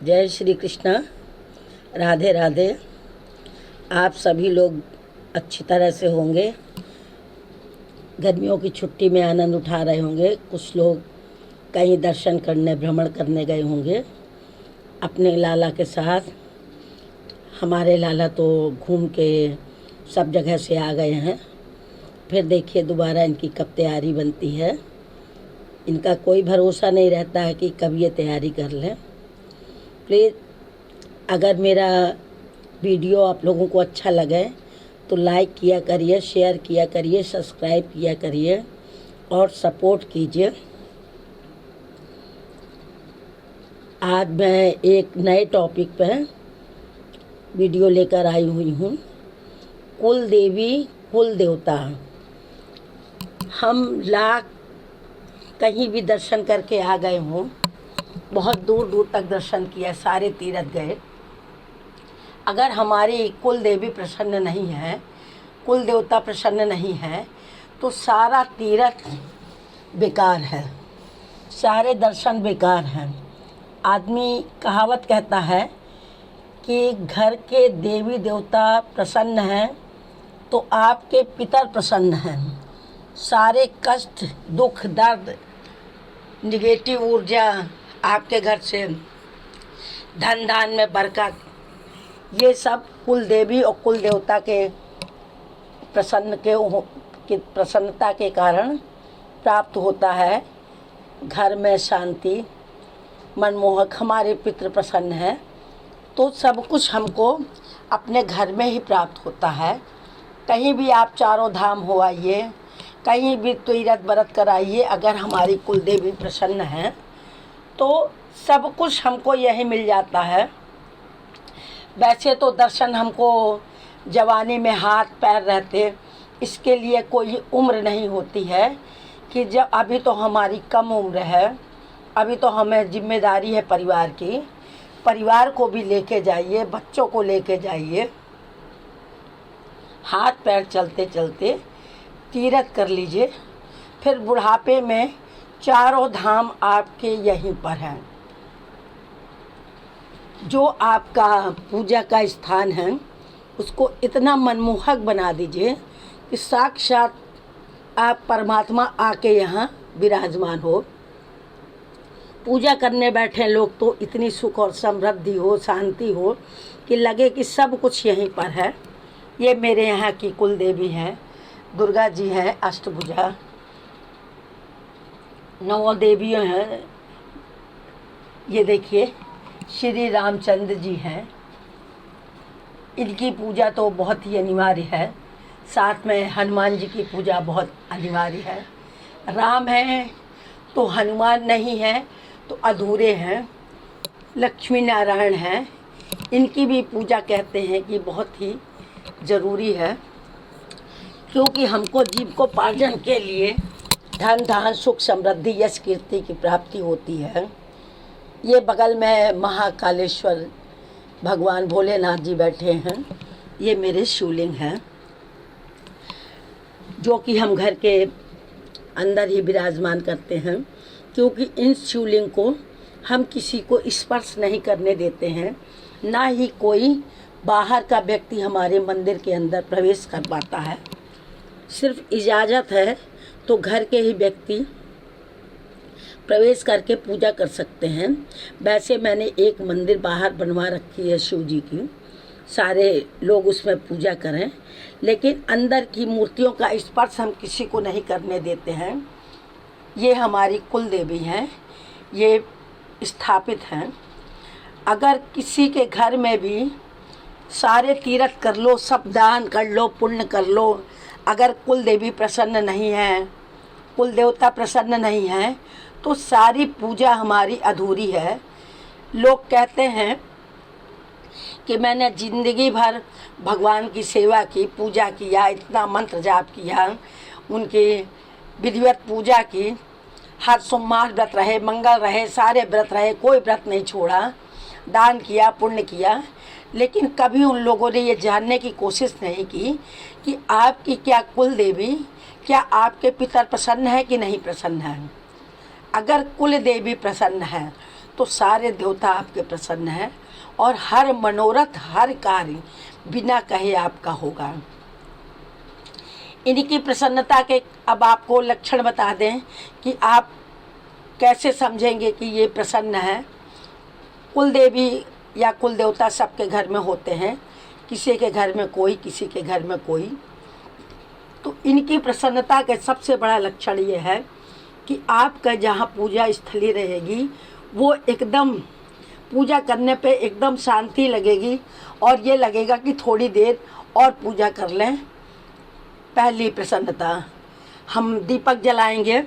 जय श्री कृष्णा। राधे राधे। आप सभी लोग अच्छी तरह से होंगे। गर्मियों की छुट्टी में आनंद उठा रहे होंगे। कुछ लोग कहीं दर्शन करने भ्रमण करने गए होंगे अपने लाला के साथ। हमारे लाला तो घूम के सब जगह से आ गए हैं। फिर देखिए दोबारा इनकी कब तैयारी बनती है। इनका कोई भरोसा नहीं रहता है कि कब ये तैयारी कर लें। प्लीज़ अगर मेरा वीडियो आप लोगों को अच्छा लगे तो लाइक किया करिए, शेयर किया करिए, सब्सक्राइब किया करिए और सपोर्ट कीजिए। आज मैं एक नए टॉपिक पर वीडियो लेकर आई हुई हूँ। कुल देवी कुल देवता। हम लाख कहीं भी दर्शन करके आ गए हों, बहुत दूर दूर तक दर्शन किया, सारे तीर्थ गए, अगर हमारी कुल देवी प्रसन्न नहीं है, कुल देवता प्रसन्न नहीं है, तो सारा तीर्थ बेकार है, सारे दर्शन बेकार हैं। आदमी कहावत कहता है कि घर के देवी देवता प्रसन्न हैं तो आपके पितर प्रसन्न हैं। सारे कष्ट, दुख, दर्द, निगेटिव ऊर्जा आपके घर से, धन धान में बरकत, ये सब कुल देवी और कुल देवता के प्रसन्नता के कारण प्राप्त होता है। घर में शांति, मनमोहक, हमारे पितृ प्रसन्न है तो सब कुछ हमको अपने घर में ही प्राप्त होता है। कहीं भी आप चारों धाम हो आइए, कहीं भी तीर्थ व्रत कराइए, अगर हमारी कुल देवी प्रसन्न है तो सब कुछ हमको यही मिल जाता है। वैसे तो दर्शन हमको जवानी में हाथ पैर रहते, इसके लिए कोई उम्र नहीं होती है कि जब अभी तो हमारी कम उम्र है, अभी तो हमें जिम्मेदारी है परिवार की। परिवार को भी लेके जाइए, बच्चों को लेके जाइए, हाथ पैर चलते चलते तीर्थ कर लीजिए। फिर बुढ़ापे में चारों धाम आपके यहीं पर हैं। जो आपका पूजा का स्थान है उसको इतना मनमोहक बना दीजिए कि साक्षात आप परमात्मा आके यहाँ विराजमान हो। पूजा करने बैठे लोग तो इतनी सुख और समृद्धि हो, शांति हो कि लगे कि सब कुछ यहीं पर है। ये मेरे यहाँ की कुल देवी हैं, दुर्गा जी हैं, अष्टभुजा, 9 देवियाँ हैं। ये देखिए श्री रामचंद्र जी हैं, इनकी पूजा तो बहुत ही अनिवार्य है। साथ में हनुमान जी की पूजा बहुत अनिवार्य है। राम हैं तो हनुमान नहीं है तो अधूरे हैं। लक्ष्मी नारायण हैं, इनकी भी पूजा कहते हैं कि बहुत ही ज़रूरी है, क्योंकि हमको जीविकोपार्जन के लिए धन धान सुख समृद्धि यश कीर्ति की प्राप्ति होती है। ये बगल में महाकालेश्वर भगवान भोलेनाथ जी बैठे हैं। ये मेरे शिवलिंग हैं जो कि हम घर के अंदर ही विराजमान करते हैं, क्योंकि इन शिवलिंग को हम किसी को स्पर्श नहीं करने देते हैं, ना ही कोई बाहर का व्यक्ति हमारे मंदिर के अंदर प्रवेश कर पाता है। सिर्फ इजाज़त है तो घर के ही व्यक्ति प्रवेश करके पूजा कर सकते हैं। वैसे मैंने एक मंदिर बाहर बनवा रखी है शिव जी की, सारे लोग उसमें पूजा करें, लेकिन अंदर की मूर्तियों का स्पर्श हम किसी को नहीं करने देते हैं। ये हमारी कुल देवी हैं, ये स्थापित हैं। अगर किसी के घर में भी सारे तीर्थ कर लो, सब दान कर लो, पुण्य कर लो, अगर कुल देवी प्रसन्न नहीं है, कुल देवता प्रसन्न नहीं है, तो सारी पूजा हमारी अधूरी है। लोग कहते हैं कि मैंने ज़िंदगी भर भगवान की सेवा की, पूजा किया, इतना मंत्र जाप किया, उनकी विधिवत पूजा की, हर सोमवार व्रत रहे, मंगल रहे, सारे व्रत रहे, कोई व्रत नहीं छोड़ा, दान किया, पुण्य किया, लेकिन कभी उन लोगों ने ये जानने की कोशिश नहीं की कि आपकी क्या कुल देवी, क्या आपके पितर प्रसन्न है कि नहीं प्रसन्न है। अगर कुल देवी प्रसन्न है तो सारे देवता आपके प्रसन्न हैं और हर मनोरथ हर कार्य बिना कहे आपका होगा। इनकी प्रसन्नता के अब आपको लक्षण बता दें कि आप कैसे समझेंगे कि ये प्रसन्न है। कुल देवी या कुल देवता सबके घर में होते हैं, किसी के घर में कोई, किसी के घर में कोई। तो इनकी प्रसन्नता का सबसे बड़ा लक्षण ये है कि आपका जहाँ पूजा स्थली रहेगी वो एकदम पूजा करने पे एकदम शांति लगेगी और ये लगेगा कि थोड़ी देर और पूजा कर लें। पहली प्रसन्नता, हम दीपक जलाएंगे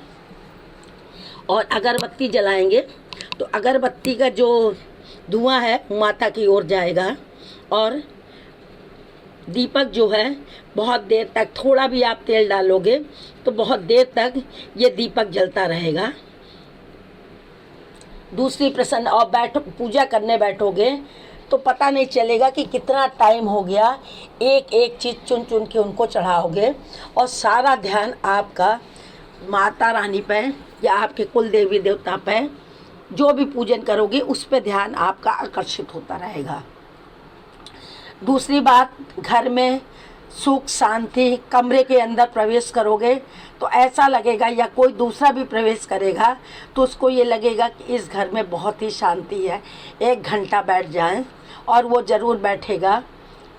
और अगरबत्ती जलाएंगे तो अगरबत्ती का जो धुआं है माता की ओर जाएगा और दीपक जो है बहुत देर तक, थोड़ा भी आप तेल डालोगे तो बहुत देर तक ये दीपक जलता रहेगा। दूसरी प्रसन्न, और पूजा करने बैठोगे तो पता नहीं चलेगा कि कितना टाइम हो गया। एक एक चीज़ चुन चुन के उनको चढ़ाओगे और सारा ध्यान आपका माता रानी पे या आपके कुल देवी देवता पे जो भी पूजन करोगे उस पे ध्यान आपका आकर्षित होता रहेगा। दूसरी बात, घर में सुख शांति, कमरे के अंदर प्रवेश करोगे तो ऐसा लगेगा या कोई दूसरा भी प्रवेश करेगा तो उसको ये लगेगा कि इस घर में बहुत ही शांति है। 1 घंटा बैठ जाएं और वो ज़रूर बैठेगा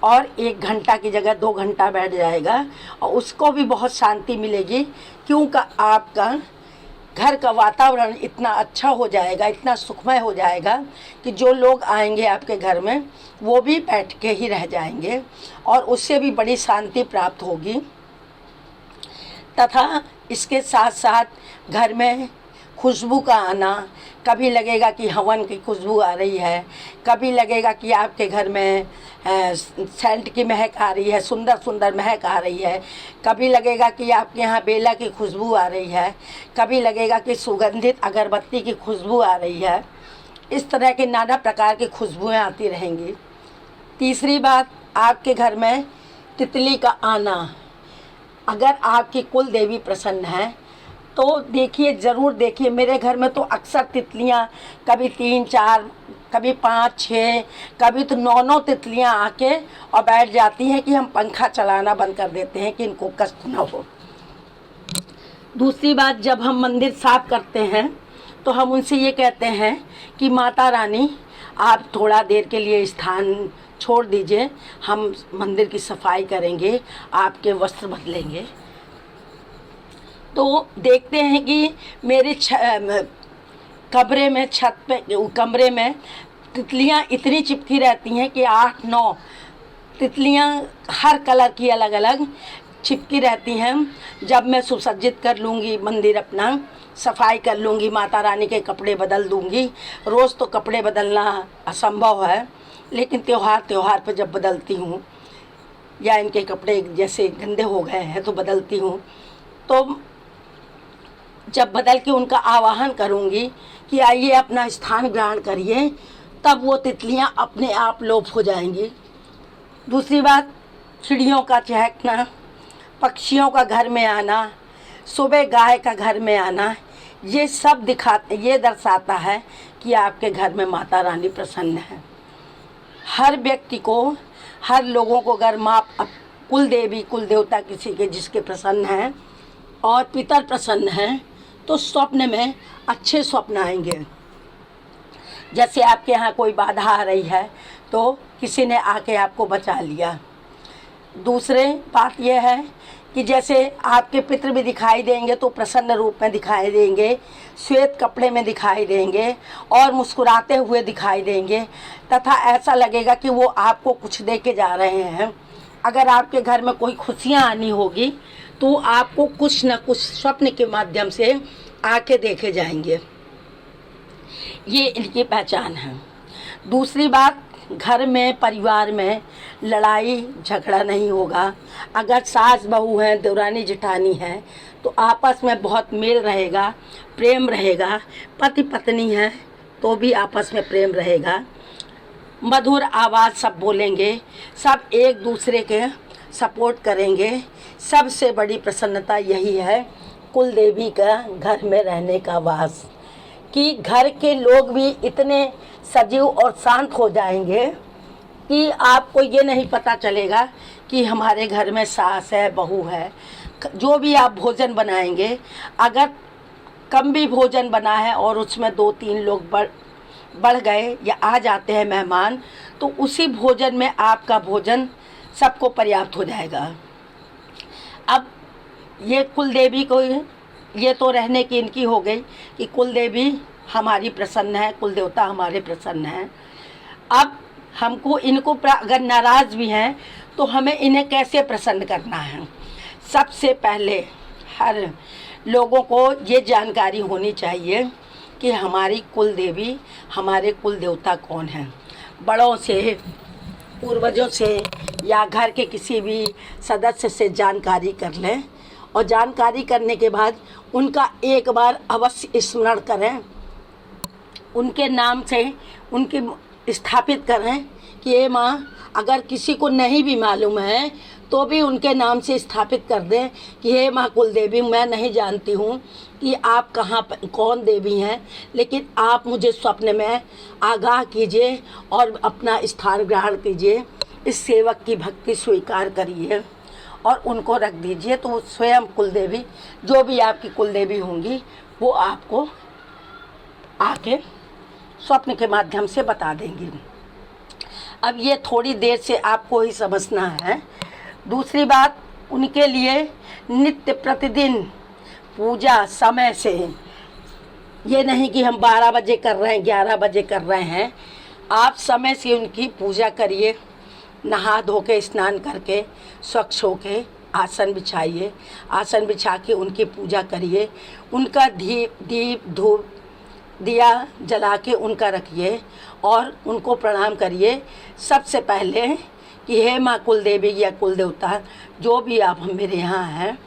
और 1 घंटा की जगह 2 घंटा बैठ जाएगा और उसको भी बहुत शांति मिलेगी, क्योंकि आपका घर का वातावरण इतना अच्छा हो जाएगा, इतना सुखमय हो जाएगा कि जो लोग आएंगे आपके घर में वो भी बैठ के ही रह जाएंगे और उससे भी बड़ी शांति प्राप्त होगी। तथा इसके साथ साथ घर में खुशबू का आना, कभी लगेगा कि हवन की खुशबू आ रही है, कभी लगेगा कि आपके घर में सेंट की महक आ रही है, सुंदर सुंदर महक आ रही है, कभी लगेगा कि आपके यहाँ बेला की खुशबू आ रही है, कभी लगेगा कि सुगंधित अगरबत्ती की खुशबू आ रही है। इस तरह के नाना प्रकार की खुशबुएँ आती रहेंगी। तीसरी बात, आपके घर में तितली का आना। अगर आपकी कुल देवी प्रसन्न है तो देखिए, ज़रूर देखिए, मेरे घर में तो अक्सर तितलियाँ कभी 3-4, कभी 5-6, कभी तो 9-9 तितलियाँ आके और बैठ जाती हैं कि हम पंखा चलाना बंद कर देते हैं कि इनको कष्ट ना हो। दूसरी बात, जब हम मंदिर साफ करते हैं तो हम उनसे ये कहते हैं कि माता रानी आप थोड़ा देर के लिए स्थान छोड़ दीजिए, हम मंदिर की सफाई करेंगे, आपके वस्त्र बदलेंगे। तो देखते हैं कि मेरे कमरे में, छत पे, कमरे में तितलियां इतनी चिपकी रहती हैं कि 8-9 तितलियां हर कलर की अलग अलग चिपकी रहती हैं। जब मैं सुसज्जित कर लूँगी मंदिर, अपना सफाई कर लूँगी, माता रानी के कपड़े बदल दूँगी। रोज़ तो कपड़े बदलना असंभव है, लेकिन त्योहार पे जब बदलती हूँ या इनके कपड़े जैसे गंदे हो गए हैं तो बदलती हूँ, तो जब बदल के उनका आवाहन करूँगी कि आइए अपना स्थान ग्रहण करिए, तब वो तितलियाँ अपने आप लोप हो जाएंगी। दूसरी बात, चिड़ियों का चहकना, पक्षियों का घर में आना, सुबह गाय का घर में आना, ये सब ये दर्शाता है कि आपके घर में माता रानी प्रसन्न है। हर व्यक्ति को, हर लोगों को अगर कुल देवी कुल देवता किसी के जिसके प्रसन्न हैं और पितर प्रसन्न हैं तो स्वप्न में अच्छे स्वप्न आएंगे। जैसे आपके यहाँ कोई बाधा आ रही है तो किसी ने आके आपको बचा लिया। दूसरे बात यह है कि जैसे आपके पितृ भी दिखाई देंगे तो प्रसन्न रूप में दिखाई देंगे, श्वेत कपड़े में दिखाई देंगे और मुस्कुराते हुए दिखाई देंगे, तथा ऐसा लगेगा कि वो आपको कुछ दे के जा रहे हैं। अगर आपके घर में कोई खुशियाँ आनी होगी तो आपको कुछ न कुछ स्वप्न के माध्यम से आके देखे जाएंगे। ये इनकी पहचान है। दूसरी बात, घर में, परिवार में लड़ाई झगड़ा नहीं होगा। अगर सास बहू हैं, देवरानी जेठानी हैं तो आपस में बहुत मेल रहेगा, प्रेम रहेगा। पति पत्नी है तो भी आपस में प्रेम रहेगा। मधुर आवाज़ सब बोलेंगे, सब एक दूसरे के सपोर्ट करेंगे। सबसे बड़ी प्रसन्नता यही है कुल देवी का घर में रहने का वास। कि घर के लोग भी इतने सजीव और शांत हो जाएंगे कि आपको ये नहीं पता चलेगा कि हमारे घर में सास है, बहू है। जो भी आप भोजन बनाएंगे, अगर कम भी भोजन बना है और उसमें 2-3 लोग बढ़ गए या आ जाते हैं मेहमान, तो उसी भोजन में आपका भोजन सबको पर्याप्त हो जाएगा। अब ये कुल देवी को, ये तो रहने की इनकी हो गई कि कुल देवी हमारी प्रसन्न है, कुल देवता हमारे प्रसन्न हैं। अब हमको इनको अगर नाराज़ भी हैं तो हमें इन्हें कैसे प्रसन्न करना है। सबसे पहले हर लोगों को ये जानकारी होनी चाहिए कि हमारी कुल देवी, हमारे कुल देवता कौन हैं। बड़ों से, पूर्वजों से या घर के किसी भी सदस्य से जानकारी कर लें, और जानकारी करने के बाद उनका एक बार अवश्य स्मरण करें, उनके नाम से उनकी स्थापित करें कि ये माँ, अगर किसी को नहीं भी मालूम है तो भी उनके नाम से स्थापित कर दें कि हे माँ कुल देवी, मैं नहीं जानती हूँ कि आप कहाँ पर कौन देवी हैं, लेकिन आप मुझे स्वप्न में आगाह कीजिए और अपना स्थान ग्रहण कीजिए। इस सेवक की भक्ति स्वीकार करिए और उनको रख दीजिए। तो स्वयं कुल देवी, जो भी आपकी कुल देवी होंगी, वो आपको आके स्वप्न के माध्यम से बता देंगी। अब ये थोड़ी देर से आपको ही समझना है। दूसरी बात, उनके लिए नित्य प्रतिदिन पूजा समय से, ये नहीं कि हम 12 बजे कर रहे हैं, 11 बजे कर रहे हैं। आप समय से उनकी पूजा करिए। नहा धो के, स्नान करके, स्वच्छ होके आसन बिछाइए। आसन बिछा के उनकी पूजा करिए। उनका दीप धूप दिया जला के उनका रखिए और उनको प्रणाम करिए। सबसे पहले कि हे माँ कुल देवी या कुल देवता, जो भी आप मेरे यहाँ हैं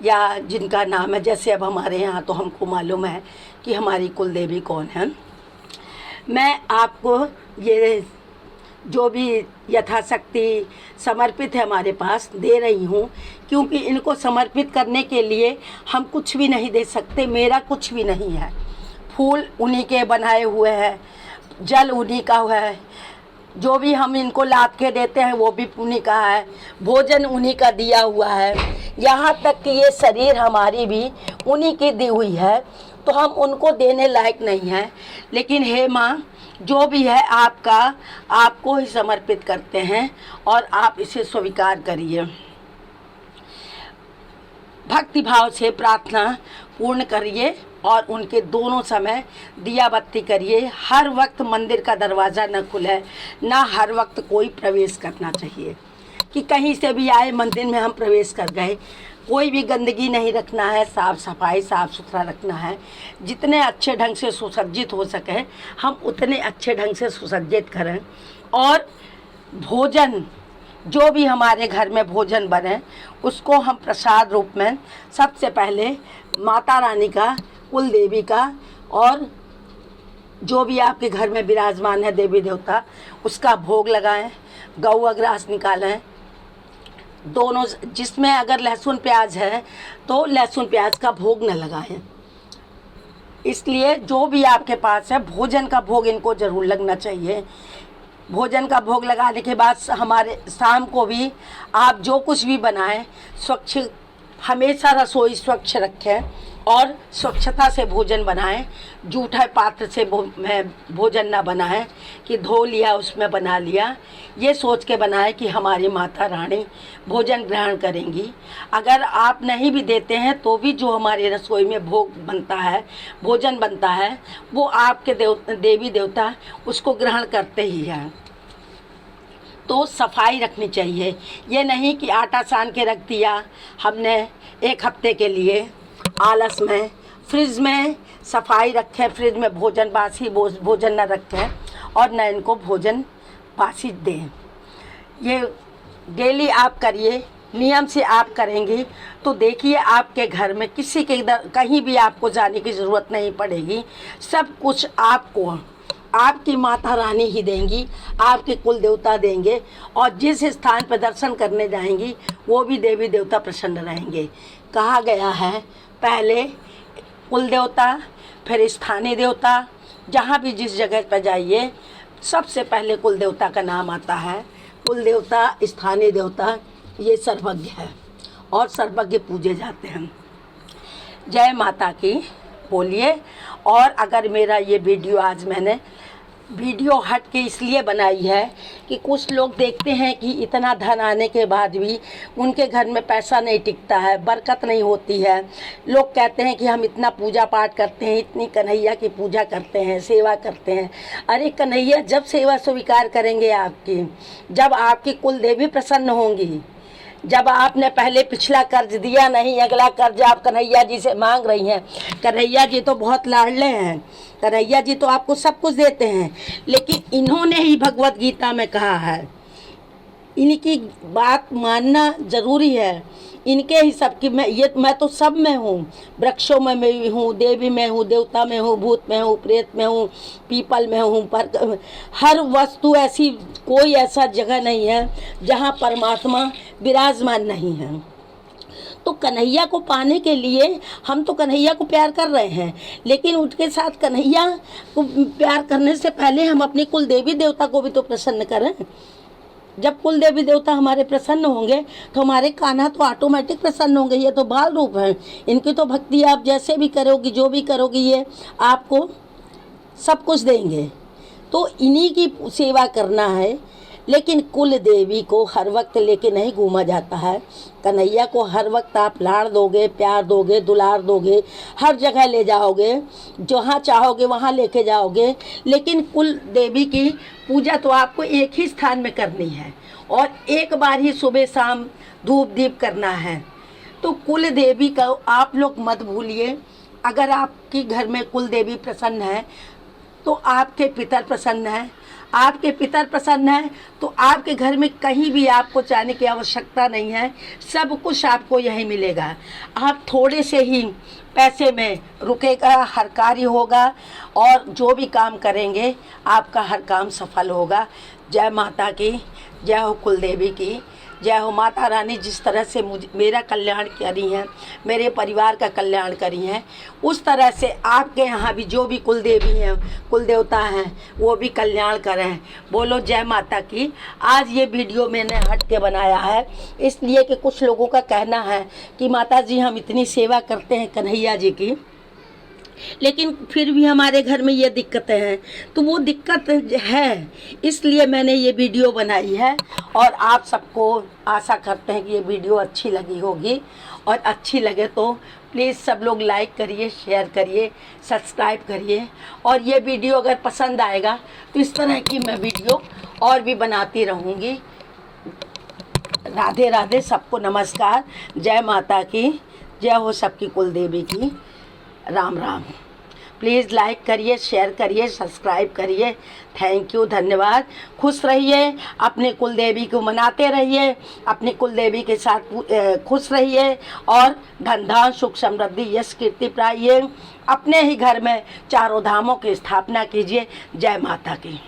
या जिनका नाम है, जैसे अब हमारे यहाँ तो हमको मालूम है कि हमारी कुल देवी कौन है। मैं आपको ये जो भी यथाशक्ति समर्पित है हमारे पास दे रही हूँ, क्योंकि इनको समर्पित करने के लिए हम कुछ भी नहीं दे सकते। मेरा कुछ भी नहीं है। फूल उन्हीं के बनाए हुए हैं, जल उन्हीं का है, जो भी हम इनको लाद के देते हैं वो भी उन्हीं का है, भोजन उन्हीं का दिया हुआ है, यहाँ तक कि ये शरीर हमारी भी उन्हीं की दी हुई है। तो हम उनको देने लायक नहीं हैं। लेकिन हे माँ, जो भी है आपका, आपको ही समर्पित करते हैं और आप इसे स्वीकार करिए। भक्ति भाव से प्रार्थना पूर्ण करिए और उनके दोनों समय दिया बत्ती करिए। हर वक्त मंदिर का दरवाज़ा न खुले, ना हर वक्त कोई प्रवेश करना चाहिए कि कहीं से भी आए मंदिर में हम प्रवेश कर गए। कोई भी गंदगी नहीं रखना है, साफ़ सफाई, साफ़ सुथरा रखना है। जितने अच्छे ढंग से सुसज्जित हो सके हम उतने अच्छे ढंग से सुसज्जित करें। और भोजन, जो भी हमारे घर में भोजन बने, उसको हम प्रसाद रूप में सबसे पहले माता रानी का, कुल देवी का, और जो भी आपके घर में विराजमान है देवी देवता, उसका भोग लगाएं। गौ अग्रास निकालें दोनों। जिसमें अगर लहसुन प्याज है तो लहसुन प्याज का भोग न लगाएं। इसलिए जो भी आपके पास है, भोजन का भोग इनको ज़रूर लगना चाहिए। भोजन का भोग लगाने के बाद हमारे शाम को भी आप जो कुछ भी बनाएं, स्वच्छ, हमेशा रसोई स्वच्छ रखें और स्वच्छता से भोजन बनाएं। जूठे पात्र से भोजन ना बनाएं कि धो लिया उसमें बना लिया। ये सोच के बनाएं कि हमारी माता रानी भोजन ग्रहण करेंगी। अगर आप नहीं भी देते हैं तो भी जो हमारी रसोई में भोग बनता है, भोजन बनता है, वो आपके देवी देवता उसको ग्रहण करते ही हैं। तो सफाई रखनी चाहिए। ये नहीं कि आटा सान के रख दिया हमने 1 हफ्ते के लिए आलस में। फ्रिज में सफाई रखें, फ्रिज में भोजन, बासी भोजन न रखें और न इनको भोजन बासी दें। ये डेली आप करिए, नियम से आप करेंगी तो देखिए आपके घर में किसी के कहीं भी आपको जाने की ज़रूरत नहीं पड़ेगी। सब कुछ आपको आपकी माता रानी ही देंगी, आपके कुल देवता देंगे। और जिस स्थान पर दर्शन करने जाएंगी वो भी देवी देवता प्रसन्न रहेंगे। कहा गया है पहले कुल देवता, फिर स्थानीय देवता, जहाँ भी जिस जगह पर जाइए सबसे पहले कुल देवता का नाम आता है। कुल देवता, स्थानीय देवता ये सर्वज्ञ है और सर्वज्ञ पूजे जाते हैं। जय माता की बोलिए। और अगर मेरा ये वीडियो आज मैंने वीडियो हट के इसलिए बनाई है कि कुछ लोग देखते हैं कि इतना धन आने के बाद भी उनके घर में पैसा नहीं टिकता है, बरकत नहीं होती है। लोग कहते हैं कि हम इतना पूजा पाठ करते हैं, इतनी कन्हैया की पूजा करते हैं, सेवा करते हैं। अरे कन्हैया जब सेवा स्वीकार करेंगे आपकी, जब आपकी कुल देवी प्रसन्न होंगी, जब आपने पहले पिछला कर्ज दिया नहीं, अगला कर्ज आप कन्हैया जी से मांग रही हैं। कन्हैया जी तो बहुत लाडले हैं, कन्हैया जी तो आपको सब कुछ देते हैं, लेकिन इन्होंने ही भगवत गीता में कहा है, इनकी बात मानना जरूरी है। इनके ही सब की मैं तो सब में हूँ, वृक्षों में मैं हूँ, देवी में हूँ, देवता में हूँ, भूत में हूँ, प्रेत में हूँ, पीपल में हूँ, पर हर वस्तु ऐसी, कोई ऐसा जगह नहीं है जहाँ परमात्मा विराजमान नहीं है। तो कन्हैया को पाने के लिए हम तो कन्हैया को प्यार कर रहे हैं, लेकिन उनके साथ कन्हैया को प्यार करने से पहले हम अपनी कुल देवी देवता को भी तो प्रसन्न करें। जब कुल देवी देवता हमारे प्रसन्न होंगे तो हमारे कान्हा तो ऑटोमेटिक प्रसन्न होंगे। ये तो बाल रूप हैं, इनकी तो भक्ति आप जैसे भी करोगी, जो भी करोगी, ये आपको सब कुछ देंगे। तो इन्हीं की सेवा करना है। लेकिन कुल देवी को हर वक्त लेके नहीं घूमा जाता है। कन्हैया को हर वक्त आप लाड़ दोगे, प्यार दोगे, दुलार दोगे, हर जगह ले जाओगे, जहाँ चाहोगे वहाँ लेके जाओगे। लेकिन कुल देवी की पूजा तो आपको एक ही स्थान में करनी है और एक बार ही सुबह शाम धूप दीप करना है। तो कुल देवी का आप लोग मत भूलिए। अगर आपके घर में कुल देवी प्रसन्न है तो आपके पितर प्रसन्न हैं। आपके पितर प्रसन्न हैं तो आपके घर में कहीं भी आपको जाने की आवश्यकता नहीं है, सब कुछ आपको यहीं मिलेगा। आप थोड़े से ही पैसे में रुकेगा, हर कार्य होगा और जो भी काम करेंगे आपका हर काम सफल होगा। जय माता की, जय हो कुल देवी की, जय हो माता रानी। जिस तरह से मेरा कल्याण करी हैं, मेरे परिवार का कल्याण करी हैं, उस तरह से आपके यहाँ भी जो भी कुल देवी हैं, कुल देवता हैं, वो भी कल्याण करें। बोलो जय माता की। आज ये वीडियो मैंने हट के बनाया है इसलिए कि कुछ लोगों का कहना है कि माता जी हम इतनी सेवा करते हैं कन्हैया जी की, लेकिन फिर भी हमारे घर में ये दिक्कतें हैं। तो वो दिक्कत है, इसलिए मैंने ये वीडियो बनाई है। और आप सबको आशा करते हैं कि ये वीडियो अच्छी लगी होगी, और अच्छी लगे तो प्लीज़ सब लोग लाइक करिए, शेयर करिए, सब्सक्राइब करिए। और ये वीडियो अगर पसंद आएगा तो इस तरह की मैं वीडियो और भी बनाती रहूँगी। राधे राधे, सबको नमस्कार। जय माता की, जय हो सबकी कुल देवी की। राम राम। प्लीज़ लाइक करिए, शेयर करिए, सब्सक्राइब करिए। थैंक यू, धन्यवाद। खुश रहिए, अपने कुल देवी को मनाते रहिए, अपनी कुल देवी के साथ खुश रहिए और धन धान सुख समृद्धि यश कीर्ति पाइए। अपने ही घर में चारों धामों की स्थापना कीजिए। जय माता की।